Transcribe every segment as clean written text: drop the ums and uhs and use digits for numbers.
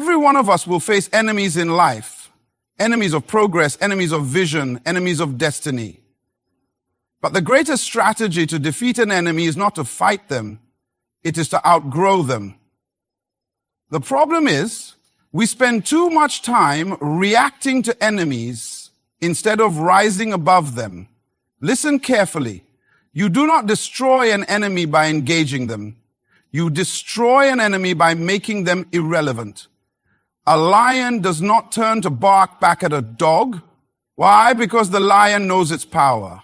Every one of us will face enemies in life, enemies of progress, enemies of vision, enemies of destiny. But the greatest strategy to defeat an enemy is not to fight them, it is to outgrow them. The problem is, we spend too much time reacting to enemies instead of rising above them. Listen carefully. You do not destroy an enemy by engaging them. You destroy an enemy by making them irrelevant. A lion does not turn to bark back at a dog. Why? Because the lion knows its power.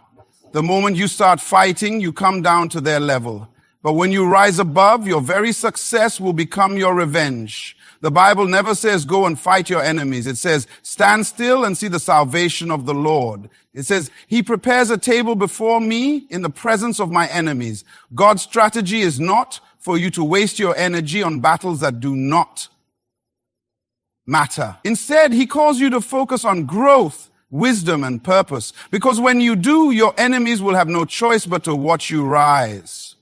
The moment you start fighting, you come down to their level. But when you rise above, your very success will become your revenge. The Bible never says go and fight your enemies. It says stand still and see the salvation of the Lord. It says he prepares a table before me in the presence of my enemies. God's strategy is not for you to waste your energy on battles that do not matter. Instead, he calls you to focus on growth, wisdom, and purpose. Because when you do, your enemies will have no choice but to watch you rise.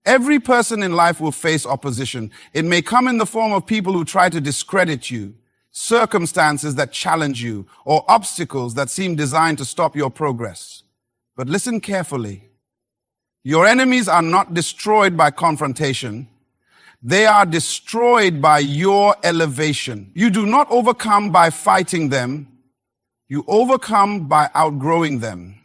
Every person in life will face opposition. It may come in the form of people who try to discredit you, circumstances that challenge you, or obstacles that seem designed to stop your progress. But listen carefully. Your enemies are not destroyed by confrontation. They are destroyed by your elevation. You do not overcome by fighting them. You overcome by outgrowing them.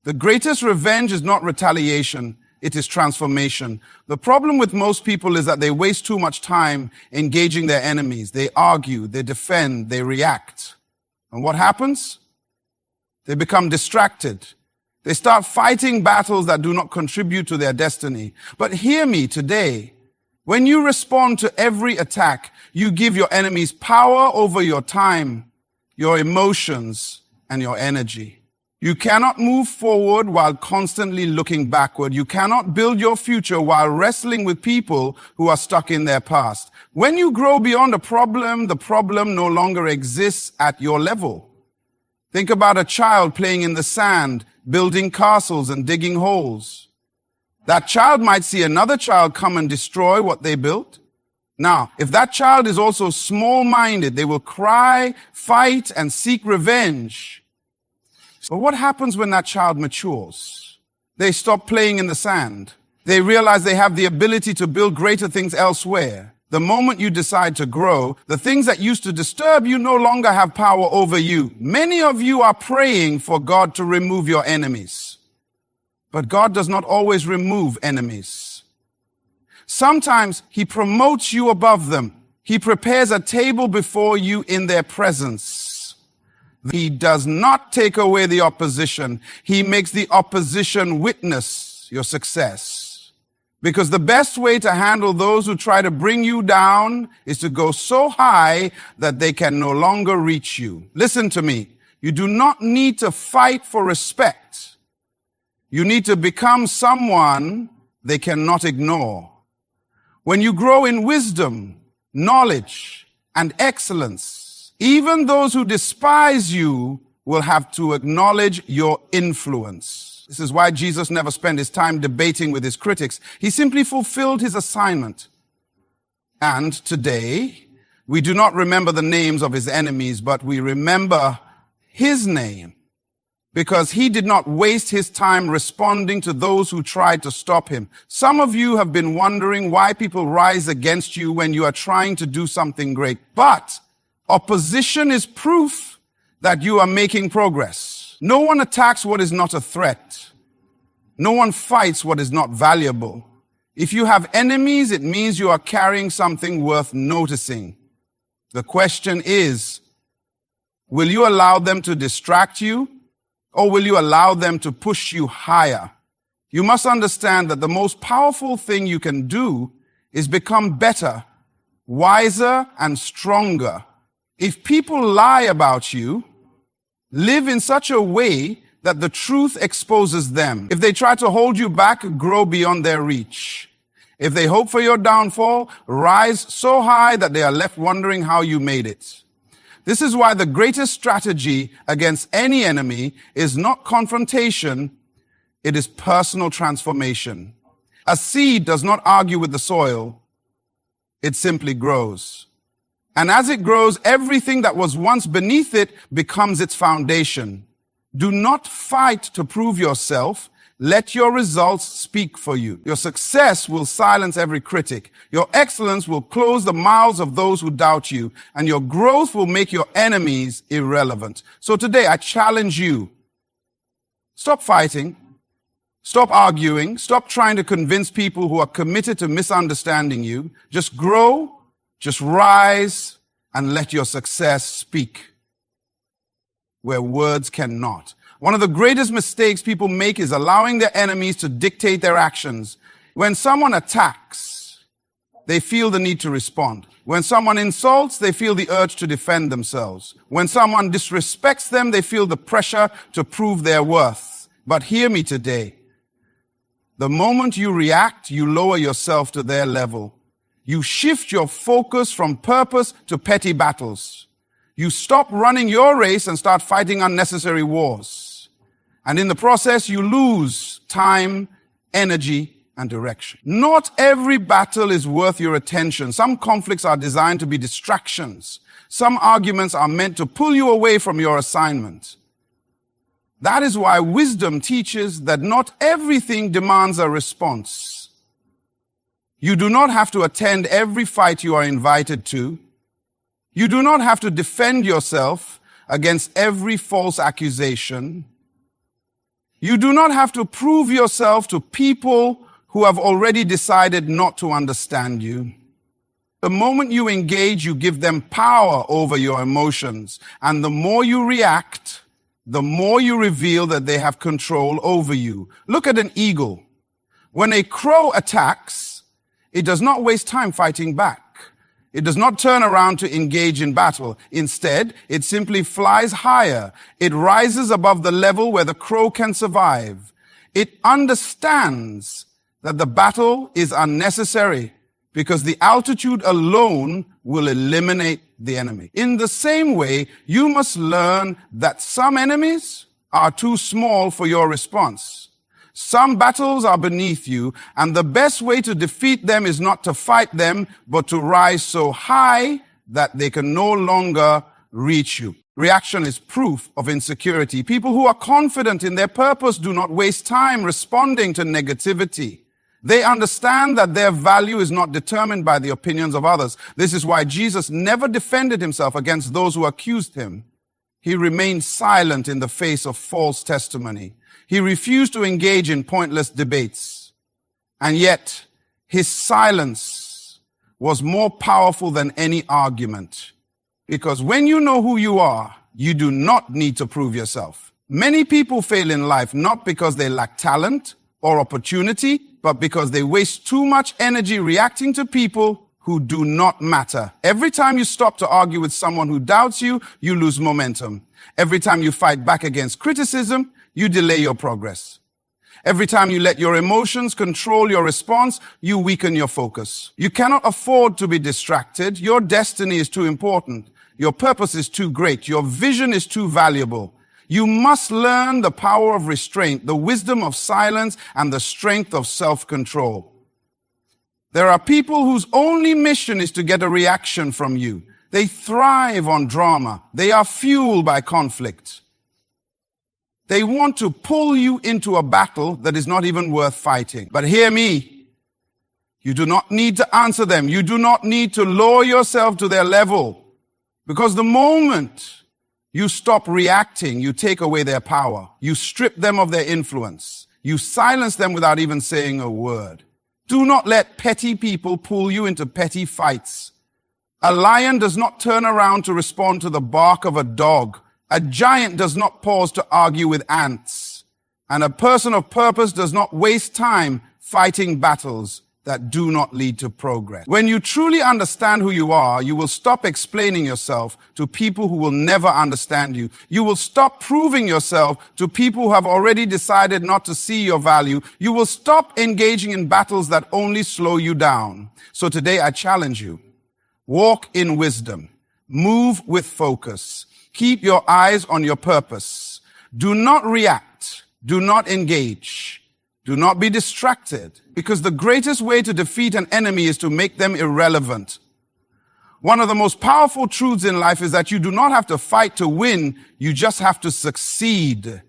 The greatest revenge is not retaliation. It is transformation. The problem with most people is that they waste too much time engaging their enemies. They argue, they defend, they react. And what happens? They become distracted. They start fighting battles that do not contribute to their destiny. But hear me today. When you respond to every attack, you give your enemies power over your time, your emotions, and your energy. You cannot move forward while constantly looking backward. You cannot build your future while wrestling with people who are stuck in their past. When you grow beyond the problem no longer exists at your level. Think about a child playing in the sand, building castles and digging holes. That child might see another child come and destroy what they built. Now, if that child is also small-minded, they will cry, fight, and seek revenge. But what happens when that child matures? They stop playing in the sand. They realize they have the ability to build greater things elsewhere. The moment you decide to grow, the things that used to disturb you no longer have power over you. Many of you are praying for God to remove your enemies. But God does not always remove enemies. Sometimes he promotes you above them. He prepares a table before you in their presence. He does not take away the opposition. He makes the opposition witness your success. Because the best way to handle those who try to bring you down is to go so high that they can no longer reach you. Listen to me. You do not need to fight for respect. You need to become someone they cannot ignore. When you grow in wisdom, knowledge, and excellence, even those who despise you will have to acknowledge your influence. This is why Jesus never spent his time debating with his critics. He simply fulfilled his assignment. And today, we do not remember the names of his enemies, but we remember his name, because he did not waste his time responding to those who tried to stop him. Some of you have been wondering why people rise against you when you are trying to do something great. But opposition is proof that you are making progress. No one attacks what is not a threat. No one fights what is not valuable. If you have enemies, it means you are carrying something worth noticing. The question is, will you allow them to distract you, or will you allow them to push you higher? You must understand that the most powerful thing you can do is become better, wiser, and stronger. If people lie about you, live in such a way that the truth exposes them. If they try to hold you back, grow beyond their reach. If they hope for your downfall, rise so high that they are left wondering how you made it. This is why the greatest strategy against any enemy is not confrontation, it is personal transformation. A seed does not argue with the soil, it simply grows. And as it grows, everything that was once beneath it becomes its foundation. Do not fight to prove yourself. Let your results speak for you. Your success will silence every critic. Your excellence will close the mouths of those who doubt you. And your growth will make your enemies irrelevant. So today I challenge you. Stop fighting. Stop arguing. Stop trying to convince people who are committed to misunderstanding you. Just grow, just rise, and let your success speak where words cannot. One of the greatest mistakes people make is allowing their enemies to dictate their actions. When someone attacks, they feel the need to respond. When someone insults, they feel the urge to defend themselves. When someone disrespects them, they feel the pressure to prove their worth. But hear me today. The moment you react, you lower yourself to their level. You shift your focus from purpose to petty battles. You stop running your race and start fighting unnecessary wars. And in the process, you lose time, energy, and direction. Not every battle is worth your attention. Some conflicts are designed to be distractions. Some arguments are meant to pull you away from your assignment. That is why wisdom teaches that not everything demands a response. You do not have to attend every fight you are invited to. You do not have to defend yourself against every false accusation. You do not have to prove yourself to people who have already decided not to understand you. The moment you engage, you give them power over your emotions. And the more you react, the more you reveal that they have control over you. Look at an eagle. When a crow attacks, it does not waste time fighting back. It does not turn around to engage in battle. Instead, it simply flies higher. It rises above the level where the crow can survive. It understands that the battle is unnecessary because the altitude alone will eliminate the enemy. In the same way, you must learn that some enemies are too small for your response. Some battles are beneath you, and the best way to defeat them is not to fight them, but to rise so high that they can no longer reach you. Reaction is proof of insecurity. People who are confident in their purpose do not waste time responding to negativity. They understand that their value is not determined by the opinions of others. This is why Jesus never defended himself against those who accused him. He remained silent in the face of false testimony. He refused to engage in pointless debates. And yet, his silence was more powerful than any argument. Because when you know who you are, you do not need to prove yourself. Many people fail in life not because they lack talent or opportunity, but because they waste too much energy reacting to people who do not matter. Every time you stop to argue with someone who doubts you, you lose momentum. Every time you fight back against criticism, you delay your progress. Every time you let your emotions control your response, you weaken your focus. You cannot afford to be distracted. Your destiny is too important. Your purpose is too great. Your vision is too valuable. You must learn the power of restraint, the wisdom of silence, and the strength of self-control. There are people whose only mission is to get a reaction from you. They thrive on drama. They are fueled by conflict. They want to pull you into a battle that is not even worth fighting. But hear me. You do not need to answer them. You do not need to lower yourself to their level. Because the moment you stop reacting, you take away their power. You strip them of their influence. You silence them without even saying a word. Do not let petty people pull you into petty fights. A lion does not turn around to respond to the bark of a dog. A giant does not pause to argue with ants. And a person of purpose does not waste time fighting battles that do not lead to progress. When you truly understand who you are, you will stop explaining yourself to people who will never understand you. You will stop proving yourself to people who have already decided not to see your value. You will stop engaging in battles that only slow you down. So today I challenge you. Walk in wisdom. Move with focus. Keep your eyes on your purpose. Do not react. Do not engage. Do not be distracted, because the greatest way to defeat an enemy is to make them irrelevant. One of the most powerful truths in life is that you do not have to fight to win. You just have to succeed.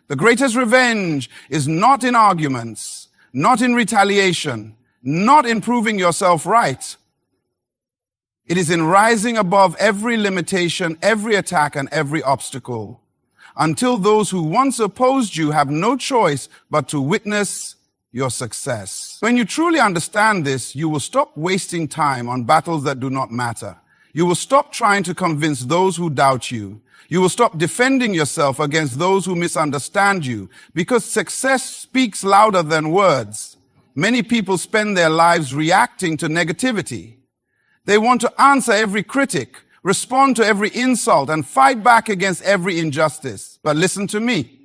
The greatest revenge is not in arguments, not in retaliation, not in proving yourself right. It is in rising above every limitation, every attack, and every obstacle, until those who once opposed you have no choice but to witness your success. When you truly understand this, you will stop wasting time on battles that do not matter. You will stop trying to convince those who doubt you. You will stop defending yourself against those who misunderstand you, because success speaks louder than words. Many people spend their lives reacting to negativity. They want to answer every critic, respond to every insult, and fight back against every injustice. But listen to me.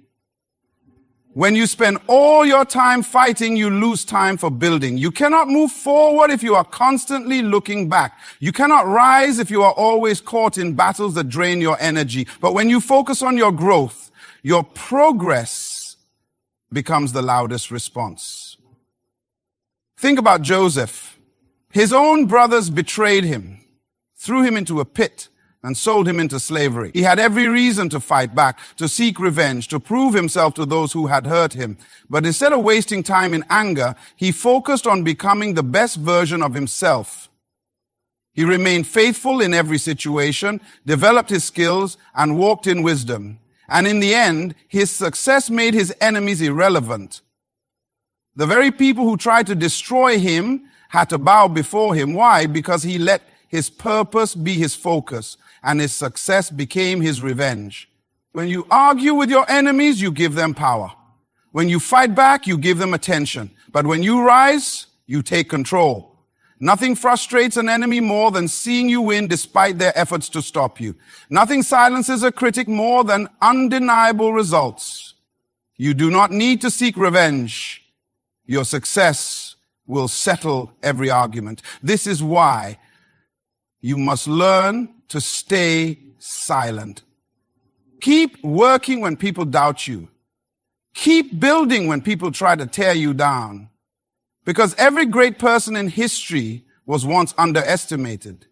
When you spend all your time fighting, you lose time for building. You cannot move forward if you are constantly looking back. You cannot rise if you are always caught in battles that drain your energy. But when you focus on your growth, your progress becomes the loudest response. Think about Joseph. His own brothers betrayed him, threw him into a pit, and sold him into slavery. He had every reason to fight back, to seek revenge, to prove himself to those who had hurt him. But instead of wasting time in anger, he focused on becoming the best version of himself. He remained faithful in every situation, developed his skills, and walked in wisdom. And in the end, his success made his enemies irrelevant. The very people who tried to destroy him had to bow before him. Why? Because he let his purpose be his focus, and his success became his revenge. When you argue with your enemies, you give them power. When you fight back, you give them attention. But when you rise, you take control. Nothing frustrates an enemy more than seeing you win despite their efforts to stop you. Nothing silences a critic more than undeniable results. You do not need to seek revenge. Your success will settle every argument. This is why you must learn to stay silent. Keep working when people doubt you. Keep building when people try to tear you down. Because every great person in history was once underestimated.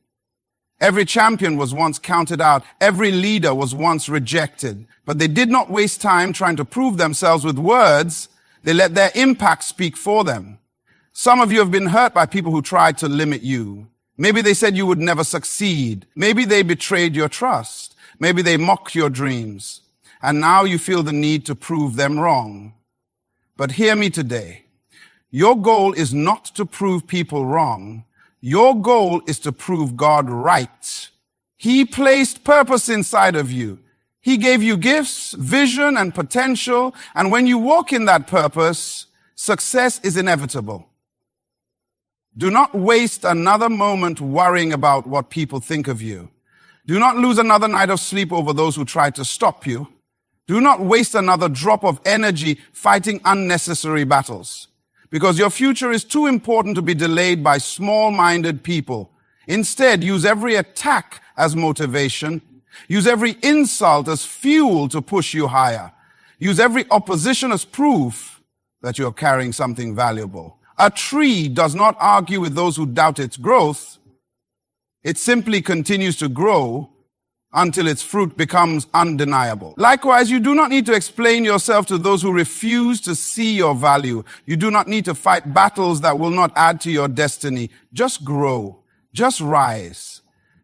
Every champion was once counted out. Every leader was once rejected. But they did not waste time trying to prove themselves with words. They let their impact speak for them. Some of you have been hurt by people who tried to limit you. Maybe they said you would never succeed. Maybe they betrayed your trust. Maybe they mocked your dreams. And now you feel the need to prove them wrong. But hear me today. Your goal is not to prove people wrong. Your goal is to prove God right. He placed purpose inside of you. He gave you gifts, vision, and potential. And when you walk in that purpose, success is inevitable. Do not waste another moment worrying about what people think of you. Do not lose another night of sleep over those who try to stop you. Do not waste another drop of energy fighting unnecessary battles, because your future is too important to be delayed by small-minded people. Instead, use every attack as motivation. Use every insult as fuel to push you higher. Use every opposition as proof that you're carrying something valuable. A tree does not argue with those who doubt its growth. It simply continues to grow until its fruit becomes undeniable. Likewise, you do not need to explain yourself to those who refuse to see your value. You do not need to fight battles that will not add to your destiny. Just grow. Just rise.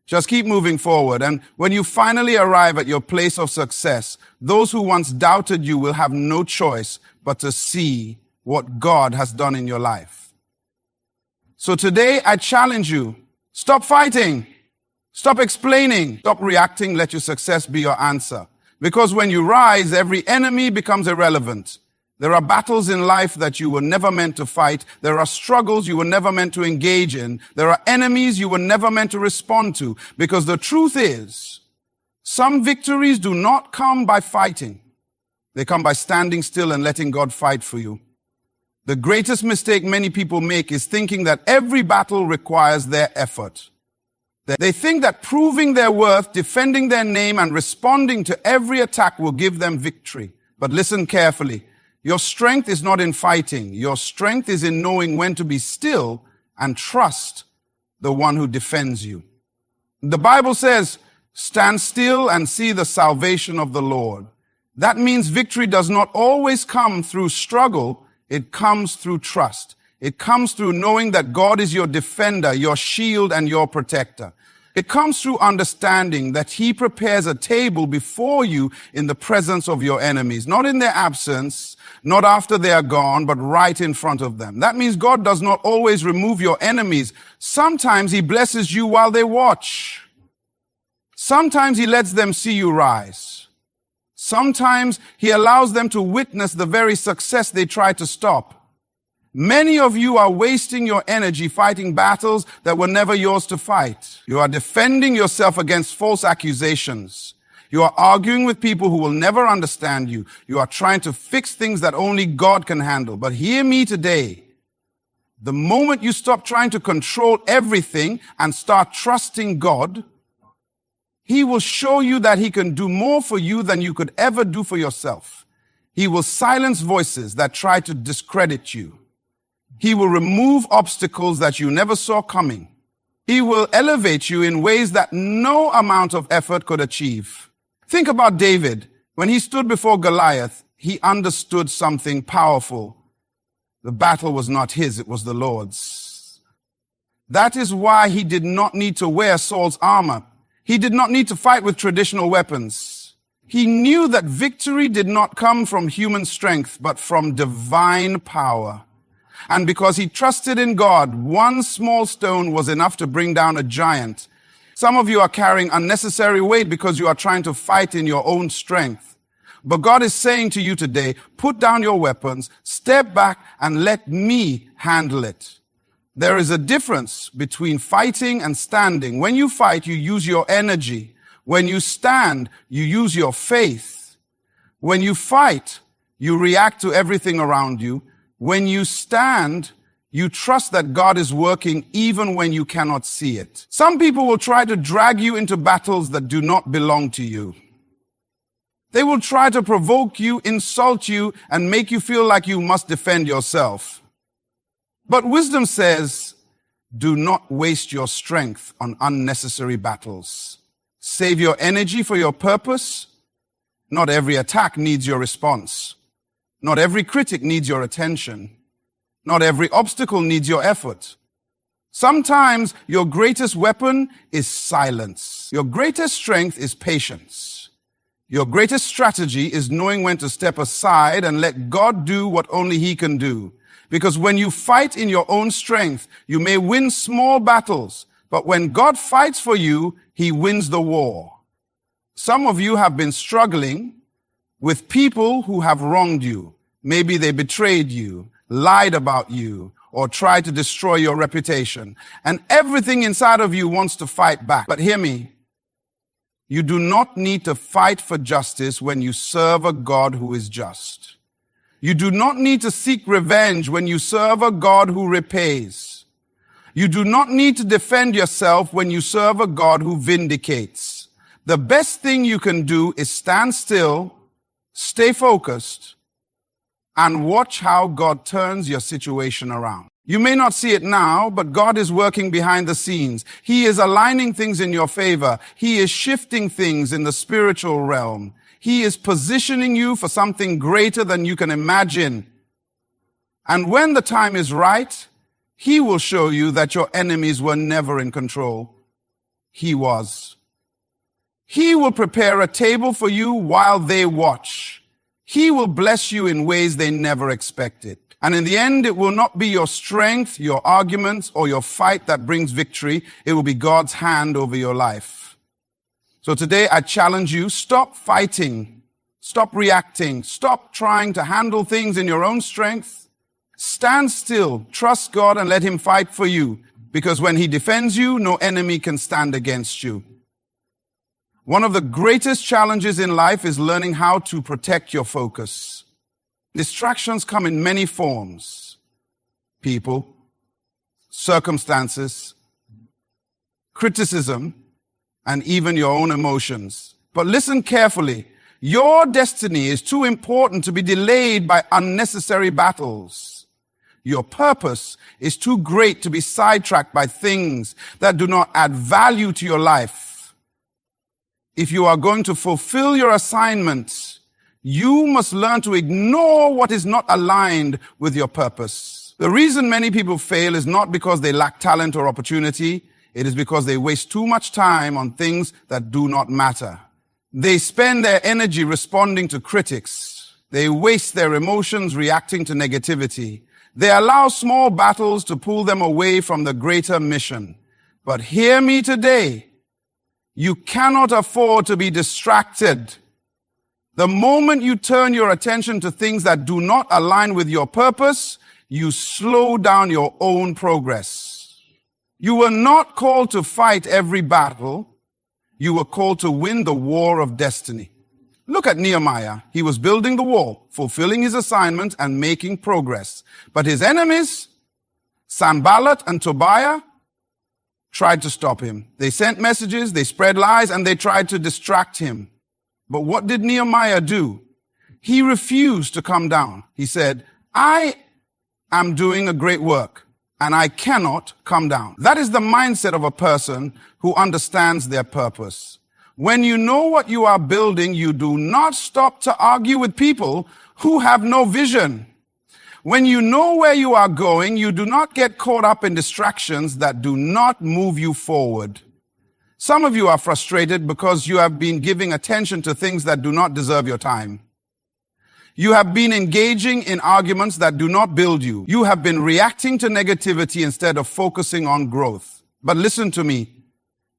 Just keep moving forward. And when you finally arrive at your place of success, those who once doubted you will have no choice but to see what God has done in your life. So today I challenge you, stop fighting, stop explaining, stop reacting, let your success be your answer. Because when you rise, every enemy becomes irrelevant. There are battles in life that you were never meant to fight. There are struggles you were never meant to engage in. There are enemies you were never meant to respond to. Because the truth is, some victories do not come by fighting. They come by standing still and letting God fight for you. The greatest mistake many people make is thinking that every battle requires their effort. They think that proving their worth, defending their name, and responding to every attack will give them victory. But listen carefully. Your strength is not in fighting. Your strength is in knowing when to be still and trust the one who defends you. The Bible says, stand still and see the salvation of the Lord. That means victory does not always come through struggle. It comes through trust. It comes through knowing that God is your defender, your shield, and your protector. It comes through understanding that He prepares a table before you in the presence of your enemies, not in their absence, not after they are gone, but right in front of them. That means God does not always remove your enemies. Sometimes He blesses you while they watch. Sometimes He lets them see you rise. Sometimes He allows them to witness the very success they try to stop. Many of you are wasting your energy fighting battles that were never yours to fight. You are defending yourself against false accusations. You are arguing with people who will never understand you. You are trying to fix things that only God can handle. But hear me today. The moment you stop trying to control everything and start trusting God, He will show you that He can do more for you than you could ever do for yourself. He will silence voices that try to discredit you. He will remove obstacles that you never saw coming. He will elevate you in ways that no amount of effort could achieve. Think about David. When he stood before Goliath, he understood something powerful. The battle was not his, it was the Lord's. That is why he did not need to wear Saul's armor. He did not need to fight with traditional weapons. He knew that victory did not come from human strength, but from divine power. And because he trusted in God, one small stone was enough to bring down a giant. Some of you are carrying unnecessary weight because you are trying to fight in your own strength. But God is saying to you today, put down your weapons, step back, and let me handle it. There is a difference between fighting and standing. When you fight, you use your energy. When you stand, you use your faith. When you fight, you react to everything around you. When you stand, you trust that God is working even when you cannot see it. Some people will try to drag you into battles that do not belong to you. They will try to provoke you, insult you, and make you feel like you must defend yourself. But wisdom says, do not waste your strength on unnecessary battles. Save your energy for your purpose. Not every attack needs your response. Not every critic needs your attention. Not every obstacle needs your effort. Sometimes your greatest weapon is silence. Your greatest strength is patience. Your greatest strategy is knowing when to step aside and let God do what only He can do. Because when you fight in your own strength, you may win small battles, but when God fights for you, He wins the war. Some of you have been struggling with people who have wronged you. Maybe they betrayed you, lied about you, or tried to destroy your reputation. And everything inside of you wants to fight back. But hear me. You do not need to fight for justice when you serve a God who is just. You do not need to seek revenge when you serve a God who repays. You do not need to defend yourself when you serve a God who vindicates. The best thing you can do is stand still, stay focused, and watch how God turns your situation around. You may not see it now, but God is working behind the scenes. He is aligning things in your favor. He is shifting things in the spiritual realm. He is positioning you for something greater than you can imagine. And when the time is right, He will show you that your enemies were never in control. He was. He will prepare a table for you while they watch. He will bless you in ways they never expected. And in the end, it will not be your strength, your arguments, or your fight that brings victory. It will be God's hand over your life. So today I challenge you, stop fighting, stop reacting, stop trying to handle things in your own strength. Stand still, trust God, and let Him fight for you. Because when He defends you, no enemy can stand against you. One of the greatest challenges in life is learning how to protect your focus. Distractions come in many forms. People, circumstances, criticism, and even your own emotions. But listen carefully. Your destiny is too important to be delayed by unnecessary battles. Your purpose is too great to be sidetracked by things that do not add value to your life. If you are going to fulfill your assignment, you must learn to ignore what is not aligned with your purpose. The reason many people fail is not because they lack talent or opportunity. It is because they waste too much time on things that do not matter. They spend their energy responding to critics. They waste their emotions reacting to negativity. They allow small battles to pull them away from the greater mission. But hear me today. You cannot afford to be distracted. The moment you turn your attention to things that do not align with your purpose, you slow down your own progress. You were not called to fight every battle. You were called to win the war of destiny. Look at Nehemiah. He was building the wall, fulfilling his assignment and making progress. But his enemies, Sanballat and Tobiah, tried to stop him. They sent messages, they spread lies, and they tried to distract him. But what did Nehemiah do? He refused to come down. He said, I am doing a great work, and I cannot come down. That is the mindset of a person who understands their purpose. When you know what you are building, you do not stop to argue with people who have no vision. When you know where you are going, you do not get caught up in distractions that do not move you forward. Some of you are frustrated because you have been giving attention to things that do not deserve your time. You have been engaging in arguments that do not build you. You have been reacting to negativity instead of focusing on growth. But listen to me.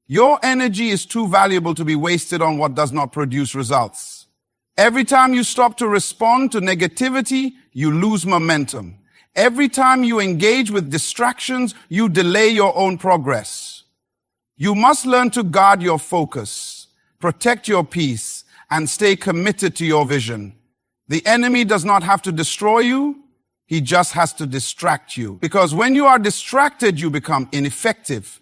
Your energy is too valuable to be wasted on what does not produce results. Every time you stop to respond to negativity, you lose momentum. Every time you engage with distractions, you delay your own progress. You must learn to guard your focus, protect your peace, and stay committed to your vision. The enemy does not have to destroy you. He just has to distract you. Because when you are distracted, you become ineffective.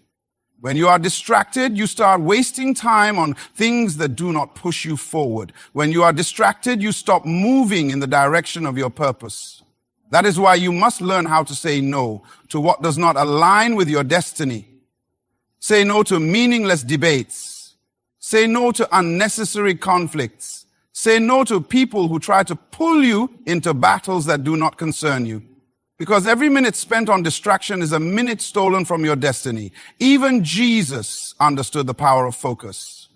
When you are distracted, you start wasting time on things that do not push you forward. When you are distracted, you stop moving in the direction of your purpose. That is why you must learn how to say no to what does not align with your destiny. Say no to meaningless debates. Say no to unnecessary conflicts. Say no to people who try to pull you into battles that do not concern you. Because every minute spent on distraction is a minute stolen from your destiny. Even Jesus understood the power of focus.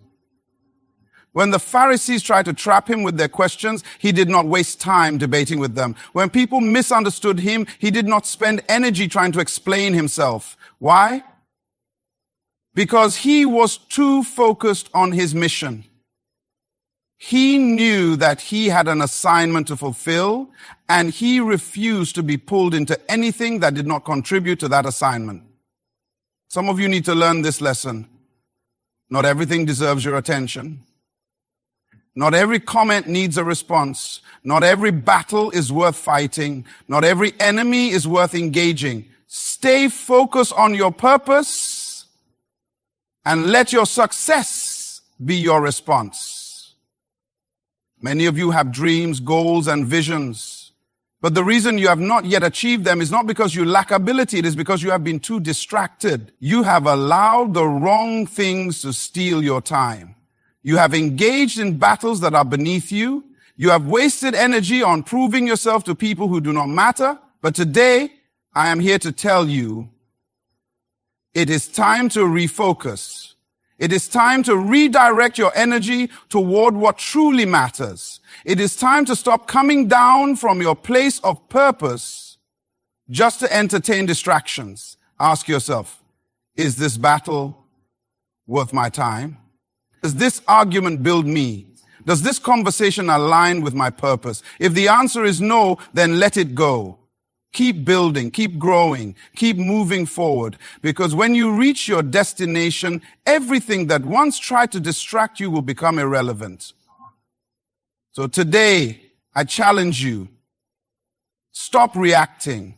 When the Pharisees tried to trap him with their questions, he did not waste time debating with them. When people misunderstood him, he did not spend energy trying to explain himself. Why? Because he was too focused on his mission. He knew that he had an assignment to fulfill, and he refused to be pulled into anything that did not contribute to that assignment. Some of you need to learn this lesson. Not everything deserves your attention. Not every comment needs a response. Not every battle is worth fighting. Not every enemy is worth engaging. Stay focused on your purpose and let your success be your response. Many of you have dreams, goals, and visions. But the reason you have not yet achieved them is not because you lack ability. It is because you have been too distracted. You have allowed the wrong things to steal your time. You have engaged in battles that are beneath you. You have wasted energy on proving yourself to people who do not matter. But today, I am here to tell you, it is time to refocus. It is time to redirect your energy toward what truly matters. It is time to stop coming down from your place of purpose just to entertain distractions. Ask yourself, is this battle worth my time? Does this argument build me? Does this conversation align with my purpose? If the answer is no, then let it go. Keep building, keep growing, keep moving forward. Because when you reach your destination, everything that once tried to distract you will become irrelevant. So today, I challenge you. Stop reacting.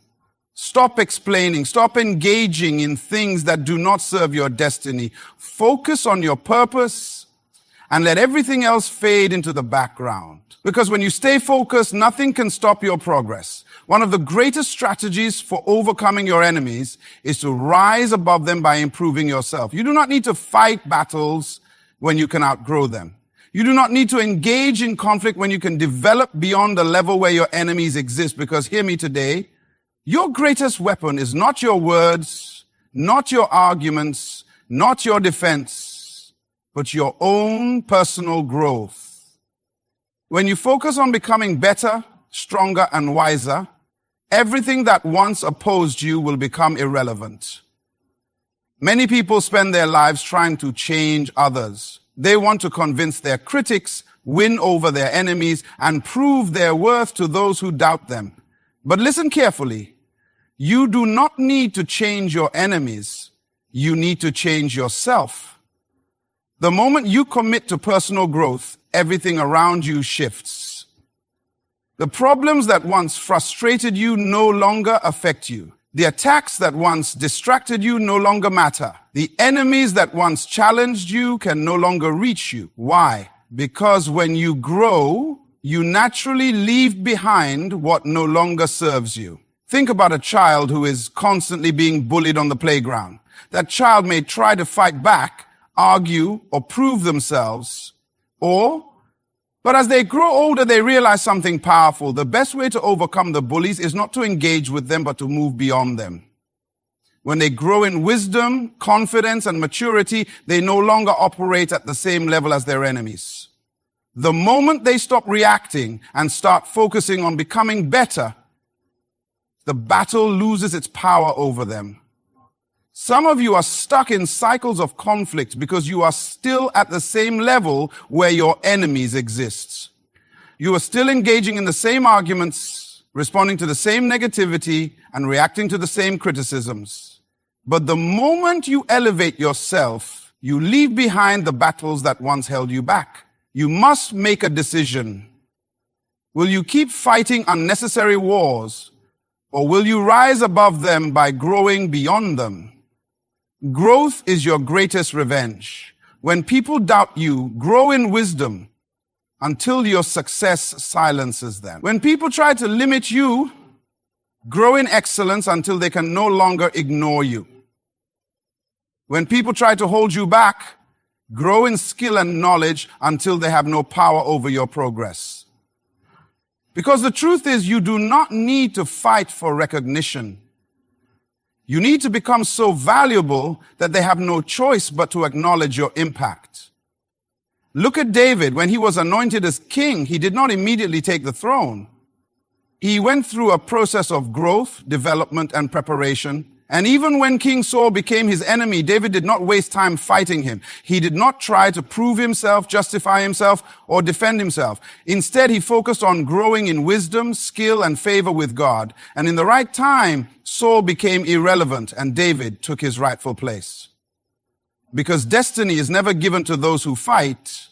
Stop explaining. Stop engaging in things that do not serve your destiny. Focus on your purpose and let everything else fade into the background. Because when you stay focused, nothing can stop your progress. One of the greatest strategies for overcoming your enemies is to rise above them by improving yourself. You do not need to fight battles when you can outgrow them. You do not need to engage in conflict when you can develop beyond the level where your enemies exist. Because hear me today, your greatest weapon is not your words, not your arguments, not your defense, but your own personal growth. When you focus on becoming better, stronger, and wiser, everything that once opposed you will become irrelevant. Many people spend their lives trying to change others. They want to convince their critics, win over their enemies, and prove their worth to those who doubt them. But listen carefully. You do not need to change your enemies. You need to change yourself. The moment you commit to personal growth, everything around you shifts. The problems that once frustrated you no longer affect you. The attacks that once distracted you no longer matter. The enemies that once challenged you can no longer reach you. Why? Because when you grow, you naturally leave behind what no longer serves you. Think about a child who is constantly being bullied on the playground. That child may try to fight back, argue, or prove themselves, but as they grow older, they realize something powerful. The best way to overcome the bullies is not to engage with them, but to move beyond them. When they grow in wisdom, confidence, and maturity, they no longer operate at the same level as their enemies. The moment they stop reacting and start focusing on becoming better, the battle loses its power over them. Some of you are stuck in cycles of conflict because you are still at the same level where your enemies exist. You are still engaging in the same arguments, responding to the same negativity, and reacting to the same criticisms. But the moment you elevate yourself, you leave behind the battles that once held you back. You must make a decision. Will you keep fighting unnecessary wars, or will you rise above them by growing beyond them? Growth is your greatest revenge. When people doubt you, grow in wisdom until your success silences them. When people try to limit you, grow in excellence until they can no longer ignore you. When people try to hold you back, grow in skill and knowledge until they have no power over your progress. Because the truth is, you do not need to fight for recognition. You need to become so valuable that they have no choice but to acknowledge your impact. Look at David. When he was anointed as king, he did not immediately take the throne. He went through a process of growth, development, and preparation. And even when King Saul became his enemy, David did not waste time fighting him. He did not try to prove himself, justify himself, or defend himself. Instead, he focused on growing in wisdom, skill, and favor with God. And in the right time, Saul became irrelevant and David took his rightful place. Because destiny is never given to those who fight.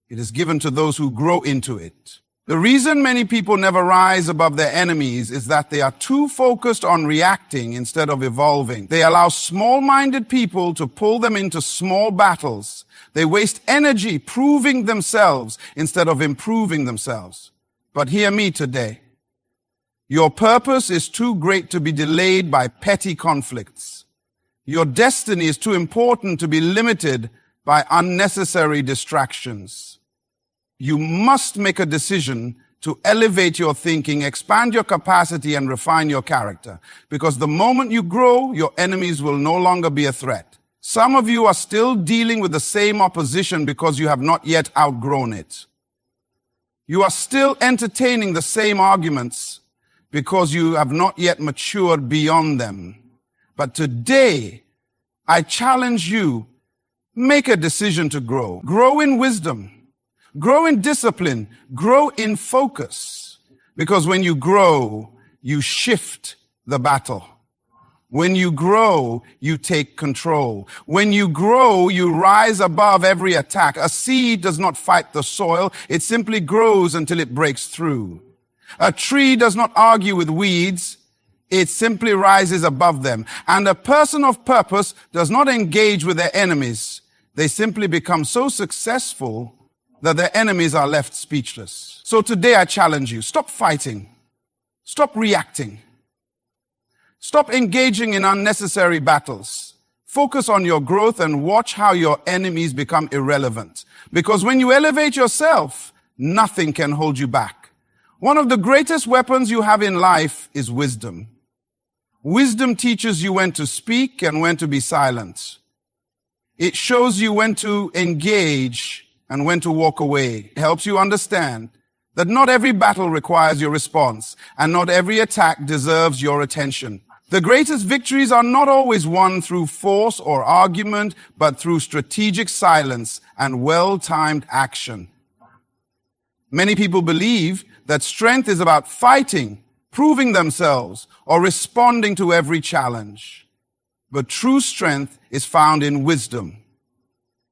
It is given to those who grow into it. The reason many people never rise above their enemies is that they are too focused on reacting instead of evolving. They allow small-minded people to pull them into small battles. They waste energy proving themselves instead of improving themselves. But hear me today. Your purpose is too great to be delayed by petty conflicts. Your destiny is too important to be limited by unnecessary distractions. You must make a decision to elevate your thinking, expand your capacity, and refine your character. Because the moment you grow, your enemies will no longer be a threat. Some of you are still dealing with the same opposition because you have not yet outgrown it. You are still entertaining the same arguments because you have not yet matured beyond them. But today, I challenge you, make a decision to grow. Grow in wisdom. Grow in discipline. Grow in focus. Because when you grow, you shift the battle. When you grow, you take control. When you grow, you rise above every attack. A seed does not fight the soil. It simply grows until it breaks through. A tree does not argue with weeds. It simply rises above them. And a person of purpose does not engage with their enemies. They simply become so successful that their enemies are left speechless. So today I challenge you, stop fighting. Stop reacting. Stop engaging in unnecessary battles. Focus on your growth and watch how your enemies become irrelevant. Because when you elevate yourself, nothing can hold you back. One of the greatest weapons you have in life is wisdom. Wisdom teaches you when to speak and when to be silent. It shows you when to engage and when to walk away. It helps you understand that not every battle requires your response and not every attack deserves your attention. The greatest victories are not always won through force or argument, but through strategic silence and well-timed action. Many people believe that strength is about fighting, proving themselves, or responding to every challenge. But true strength is found in wisdom.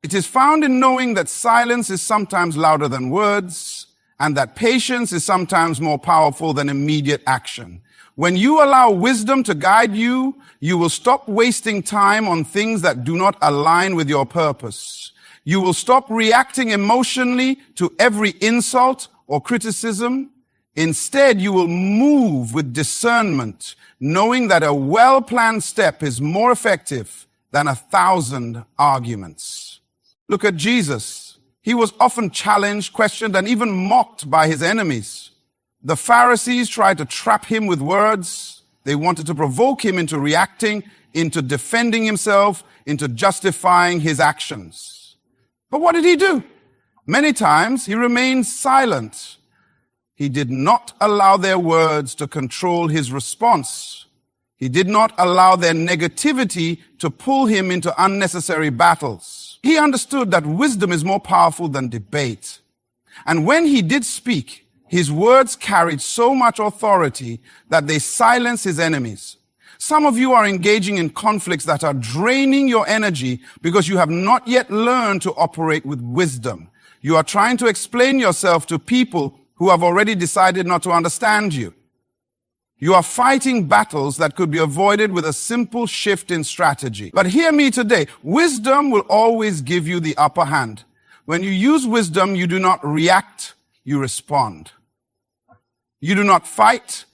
It is found in knowing that silence is sometimes louder than words, and that patience is sometimes more powerful than immediate action. When you allow wisdom to guide you, you will stop wasting time on things that do not align with your purpose. You will stop reacting emotionally to every insult or criticism. Instead, you will move with discernment, knowing that a well-planned step is more effective than 1,000 arguments. Look at Jesus. He was often challenged, questioned, and even mocked by his enemies. The Pharisees tried to trap him with words. They wanted to provoke him into reacting, into defending himself, into justifying his actions. But what did he do? Many times he remained silent. He did not allow their words to control his response. He did not allow their negativity to pull him into unnecessary battles. He understood that wisdom is more powerful than debate. And when he did speak, his words carried so much authority that they silenced his enemies. Some of you are engaging in conflicts that are draining your energy because you have not yet learned to operate with wisdom. You are trying to explain yourself to people who have already decided not to understand you. You are fighting battles that could be avoided with a simple shift in strategy. But hear me today. Wisdom will always give you the upper hand. When you use wisdom, you do not react, you respond. You do not fight,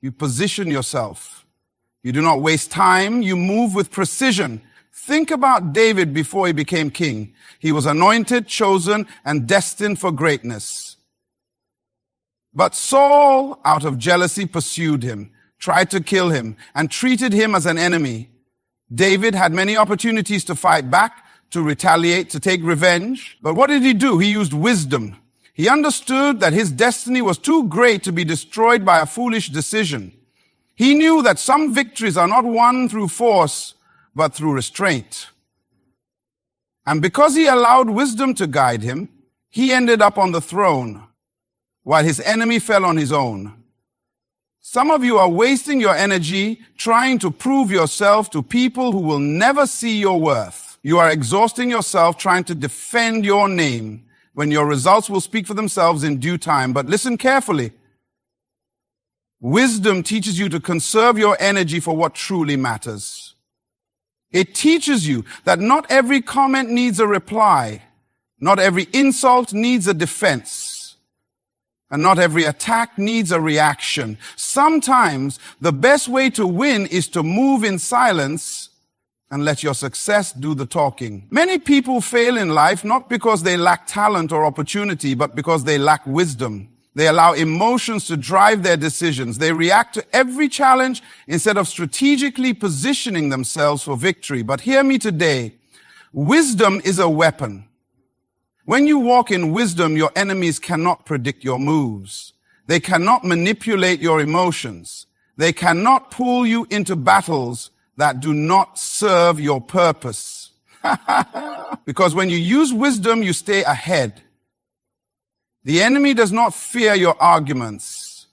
you position yourself. You do not waste time, you move with precision. Think about David before he became king. He was anointed, chosen, and destined for greatness. But Saul, out of jealousy, pursued him, tried to kill him, and treated him as an enemy. David had many opportunities to fight back, to retaliate, to take revenge. But what did he do? He used wisdom. He understood that his destiny was too great to be destroyed by a foolish decision. He knew that some victories are not won through force, but through restraint. And because he allowed wisdom to guide him, he ended up on the throne, while his enemy fell on his own. Some of you are wasting your energy trying to prove yourself to people who will never see your worth. You are exhausting yourself trying to defend your name when your results will speak for themselves in due time. But listen carefully. Wisdom teaches you to conserve your energy for what truly matters. It teaches you that not every comment needs a reply, not every insult needs a defense, and not every attack needs a reaction. Sometimes the best way to win is to move in silence and let your success do the talking. Many people fail in life not because they lack talent or opportunity, but because they lack wisdom. They allow emotions to drive their decisions. They react to every challenge instead of strategically positioning themselves for victory. But hear me today. Wisdom is a weapon. When you walk in wisdom, your enemies cannot predict your moves. They cannot manipulate your emotions. They cannot pull you into battles that do not serve your purpose. Because when you use wisdom, you stay ahead. The enemy does not fear your arguments.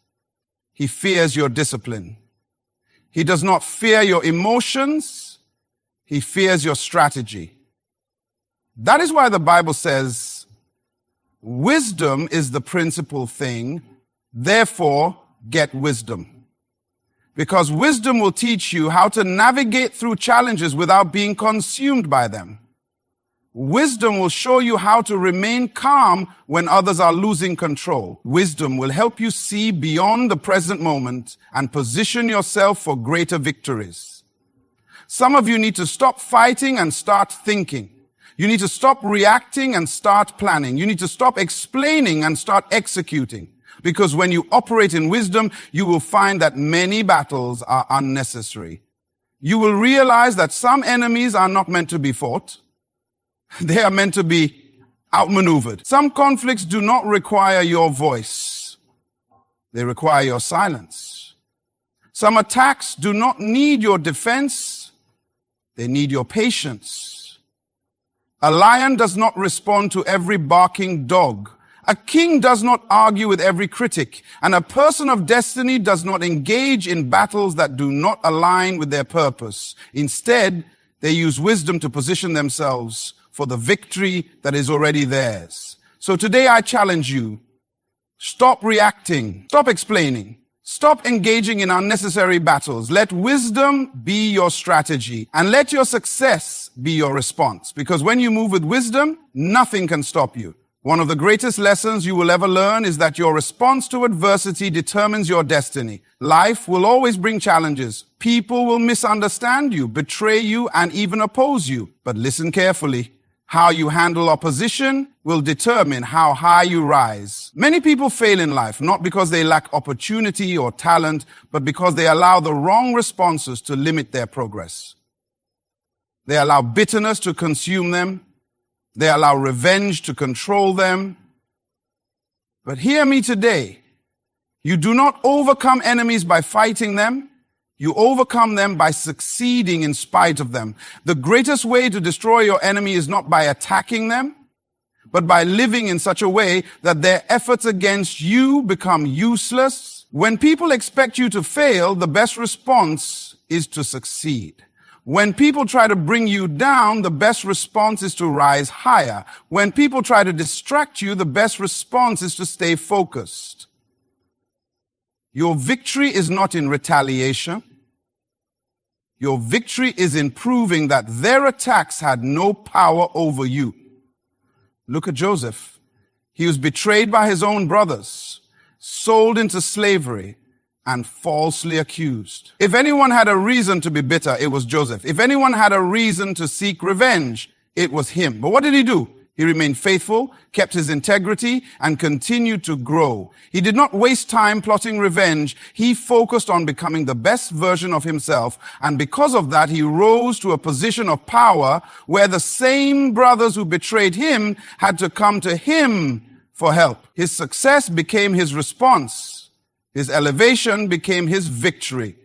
He fears your discipline. He does not fear your emotions. He fears your strategy. That is why the Bible says, wisdom is the principal thing, therefore get wisdom. Because wisdom will teach you how to navigate through challenges without being consumed by them. Wisdom will show you how to remain calm when others are losing control. Wisdom will help you see beyond the present moment and position yourself for greater victories. Some of you need to stop fighting and start thinking. You need to stop reacting and start planning. You need to stop explaining and start executing. Because when you operate in wisdom, you will find that many battles are unnecessary. You will realize that some enemies are not meant to be fought. They are meant to be outmaneuvered. Some conflicts do not require your voice. They require your silence. Some attacks do not need your defense. They need your patience. A lion does not respond to every barking dog. A king does not argue with every critic, and a person of destiny does not engage in battles that do not align with their purpose. Instead, they use wisdom to position themselves for the victory that is already theirs. So today I challenge you, stop reacting, stop explaining, stop engaging in unnecessary battles. Let wisdom be your strategy, and let your success be your response. Because when you move with wisdom, nothing can stop you. One of the greatest lessons you will ever learn is that your response to adversity determines your destiny. Life will always bring challenges. People will misunderstand you, betray you, and even oppose you. But listen carefully. How you handle opposition will determine how high you rise. Many people fail in life, not because they lack opportunity or talent, but because they allow the wrong responses to limit their progress. They allow bitterness to consume them. They allow revenge to control them. But hear me today. You do not overcome enemies by fighting them. You overcome them by succeeding in spite of them. The greatest way to destroy your enemy is not by attacking them, but by living in such a way that their efforts against you become useless. When people expect you to fail, the best response is to succeed. When people try to bring you down, the best response is to rise higher. When people try to distract you, the best response is to stay focused. Your victory is not in retaliation. Your victory is in proving that their attacks had no power over you. Look at Joseph. He was betrayed by his own brothers, sold into slavery, and falsely accused. If anyone had a reason to be bitter, it was Joseph. If anyone had a reason to seek revenge, it was him. But what did he do? He remained faithful, kept his integrity, and continued to grow. He did not waste time plotting revenge. He focused on becoming the best version of himself. And because of that, he rose to a position of power where the same brothers who betrayed him had to come to him for help. His success became his response. His elevation became his victory.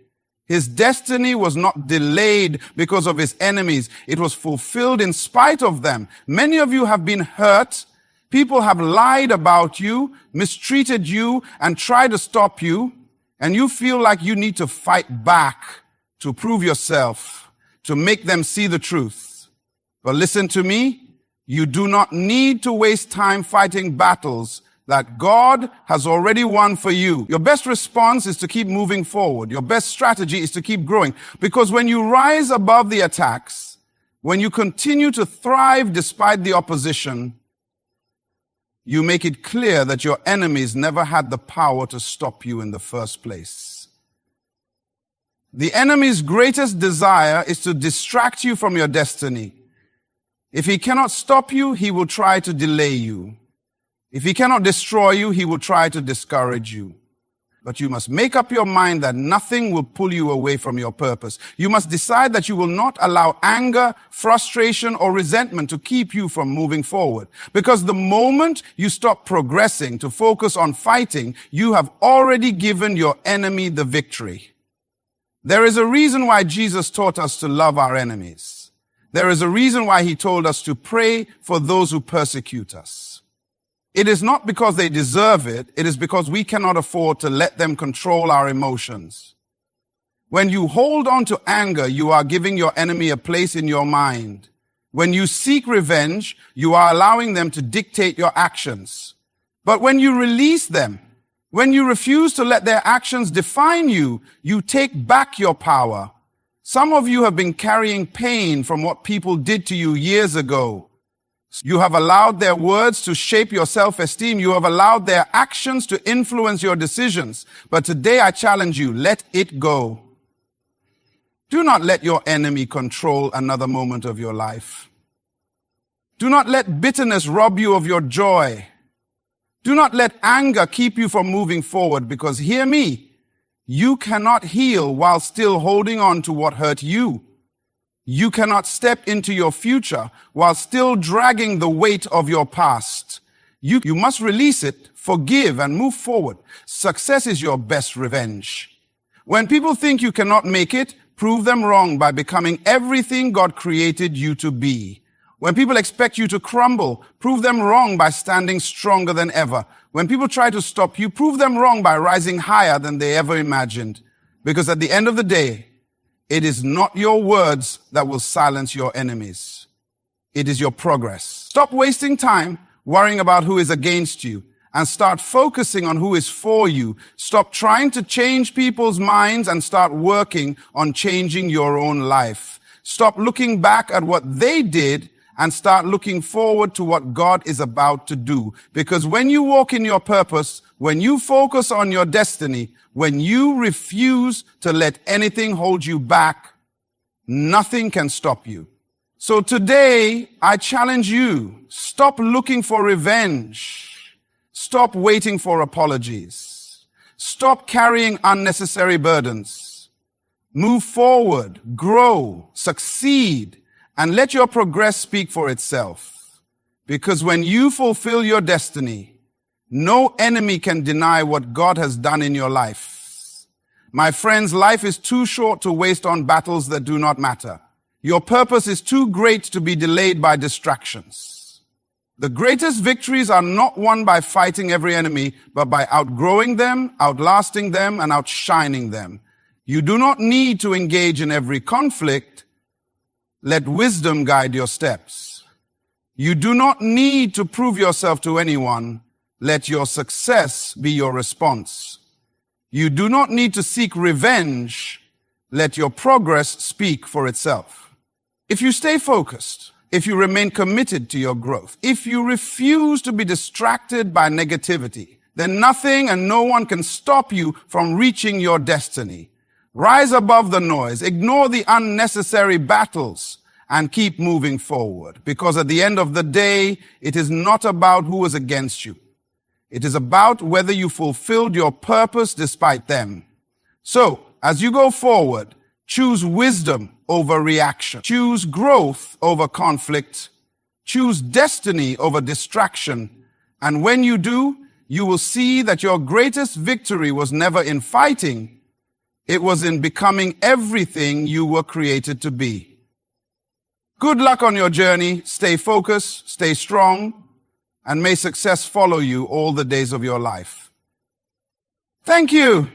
His destiny was not delayed because of his enemies. It was fulfilled in spite of them. Many of you have been hurt. People have lied about you, mistreated you, and tried to stop you. And you feel like you need to fight back to prove yourself, to make them see the truth. But listen to me. You do not need to waste time fighting battles that God has already won for you. Your best response is to keep moving forward. Your best strategy is to keep growing. Because when you rise above the attacks, when you continue to thrive despite the opposition, you make it clear that your enemies never had the power to stop you in the first place. The enemy's greatest desire is to distract you from your destiny. If he cannot stop you, he will try to delay you. If he cannot destroy you, he will try to discourage you. But you must make up your mind that nothing will pull you away from your purpose. You must decide that you will not allow anger, frustration, or resentment to keep you from moving forward. Because the moment you stop progressing to focus on fighting, you have already given your enemy the victory. There is a reason why Jesus taught us to love our enemies. There is a reason why he told us to pray for those who persecute us. It is not because they deserve it. It is because we cannot afford to let them control our emotions. When you hold on to anger, you are giving your enemy a place in your mind. When you seek revenge, you are allowing them to dictate your actions. But when you release them, when you refuse to let their actions define you, you take back your power. Some of you have been carrying pain from what people did to you years ago. You have allowed their words to shape your self-esteem. You have allowed their actions to influence your decisions. But today I challenge you, let it go. Do not let your enemy control another moment of your life. Do not let bitterness rob you of your joy. Do not let anger keep you from moving forward, because hear me, you cannot heal while still holding on to what hurt you. You cannot step into your future while still dragging the weight of your past. You must release it, forgive, and move forward. Success is your best revenge. When people think you cannot make it, prove them wrong by becoming everything God created you to be. When people expect you to crumble, prove them wrong by standing stronger than ever. When people try to stop you, prove them wrong by rising higher than they ever imagined. Because at the end of the day, it is not your words that will silence your enemies. It is your progress. Stop wasting time worrying about who is against you and start focusing on who is for you. Stop trying to change people's minds and start working on changing your own life. Stop looking back at what they did and start looking forward to what God is about to do. Because when you walk in your purpose, when you focus on your destiny, when you refuse to let anything hold you back, nothing can stop you. So today, I challenge you, stop looking for revenge. Stop waiting for apologies. Stop carrying unnecessary burdens. Move forward, grow, succeed, and let your progress speak for itself. Because when you fulfill your destiny, no enemy can deny what God has done in your life. My friends, life is too short to waste on battles that do not matter. Your purpose is too great to be delayed by distractions. The greatest victories are not won by fighting every enemy, but by outgrowing them, outlasting them, and outshining them. You do not need to engage in every conflict. Let wisdom guide your steps. You do not need to prove yourself to anyone. Let your success be your response. You do not need to seek revenge. Let your progress speak for itself. If you stay focused, if you remain committed to your growth, if you refuse to be distracted by negativity, then nothing and no one can stop you from reaching your destiny. Rise above the noise, ignore the unnecessary battles, and keep moving forward. Because at the end of the day, it is not about who is against you. It is about whether you fulfilled your purpose despite them. So, as you go forward, choose wisdom over reaction. Choose growth over conflict. Choose destiny over distraction. And when you do, you will see that your greatest victory was never in fighting. It was in becoming everything you were created to be. Good luck on your journey. Stay focused, stay strong, and may success follow you all the days of your life. Thank you.